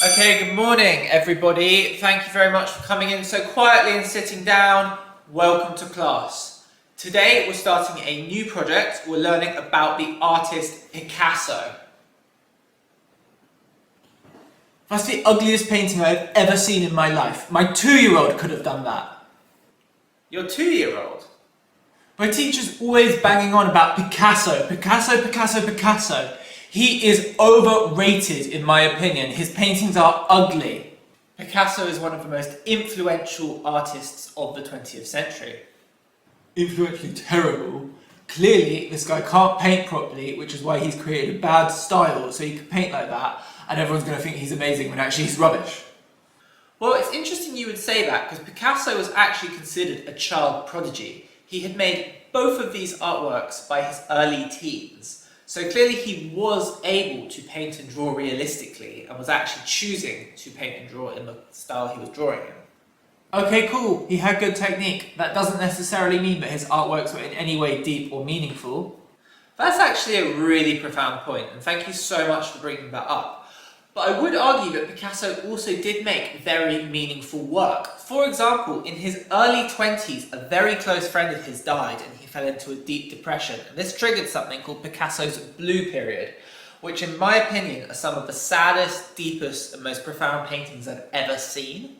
Okay, good morning everybody. Thank you very much for coming in so quietly and sitting down. Welcome to class. Today we're starting a new project. We're learning about the artist Picasso. That's the ugliest painting I've ever seen in my life. My 2-year-old could have done that. Your 2-year-old? My teacher's always banging on about Picasso. Picasso. He is overrated in my opinion. His paintings are ugly. Picasso is one of the most influential artists of the 20th century. Influentially terrible. Clearly, this guy can't paint properly, which is why he's created a bad style so he can paint like that, and everyone's going to think he's amazing when actually he's rubbish. Well, it's interesting you would say that, because Picasso was actually considered a child prodigy. He had made both of these artworks by his early teens. So clearly he was able to paint and draw realistically, and was actually choosing to paint and draw in the style he was drawing in. Okay, cool. He had good technique. That doesn't necessarily mean that his artworks were in any way deep or meaningful. That's actually a really profound point, and thank you so much for bringing that up. But I would argue that Picasso also did make very meaningful work. For example, in his early 20s, a very close friend of his died and he fell into a deep depression. And this triggered something called Picasso's Blue Period, which in my opinion are some of the saddest, deepest and most profound paintings I've ever seen.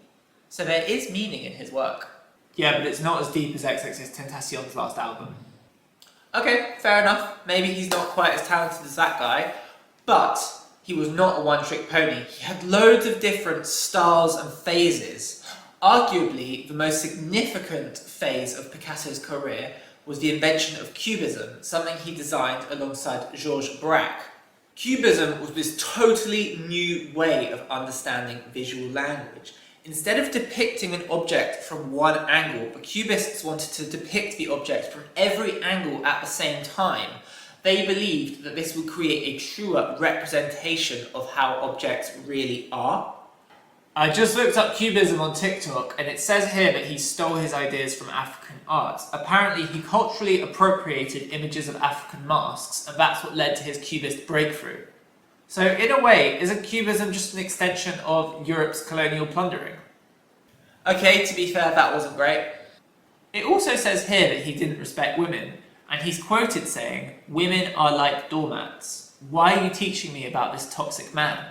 So there is meaning in his work. Yeah, but it's not as deep as XXXTentacion's last album. Okay, fair enough. Maybe he's not quite as talented as that guy, but he was not a one-trick pony. He had loads of different styles and phases. Arguably, the most significant phase of Picasso's career was the invention of Cubism, something he designed alongside Georges Braque. Cubism was this totally new way of understanding visual language. Instead of depicting an object from one angle, the Cubists wanted to depict the object from every angle at the same time. They believed that this would create a truer representation of how objects really are. I just looked up Cubism on TikTok and it says here that he stole his ideas from African art. Apparently he culturally appropriated images of African masks, and that's what led to his Cubist breakthrough. So in a way, isn't Cubism just an extension of Europe's colonial plundering? Okay, to be fair, that wasn't great. It also says here that he didn't respect women, and he's quoted saying, "Women are like doormats. Why are you teaching me about this toxic man?"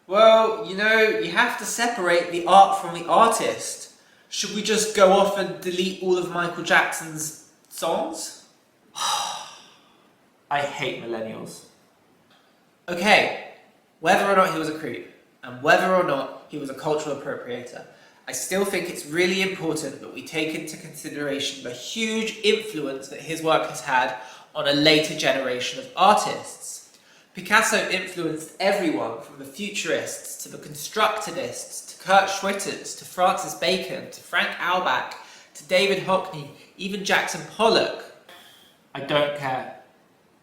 Well, you know, you have to separate the art from the artist. Should we just go off and delete all of Michael Jackson's songs? I hate millennials. Okay, whether or not he was a creep, and whether or not he was a cultural appropriator, I still think it's really important that we take into consideration the huge influence that his work has had on a later generation of artists. Picasso influenced everyone from the Futurists to the Constructivists to Kurt Schwitters to Francis Bacon to Frank Albach to David Hockney, even Jackson Pollock. I don't care.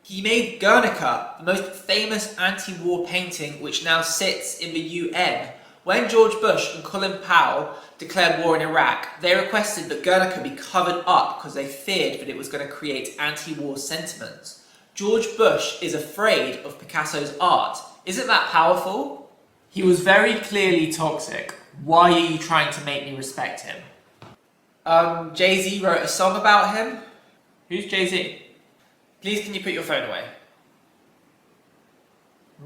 He made Guernica, the most famous anti-war painting which now sits in the UN. When George Bush and Colin Powell declared war in Iraq, they requested that Guernica be covered up because they feared that it was going to create anti-war sentiments. George Bush is afraid of Picasso's art. Isn't that powerful? He was very clearly toxic. Why are you trying to make me respect him? Jay-Z wrote a song about him. Who's Jay-Z? Please can you put your phone away?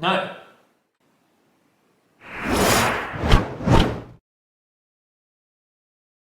No.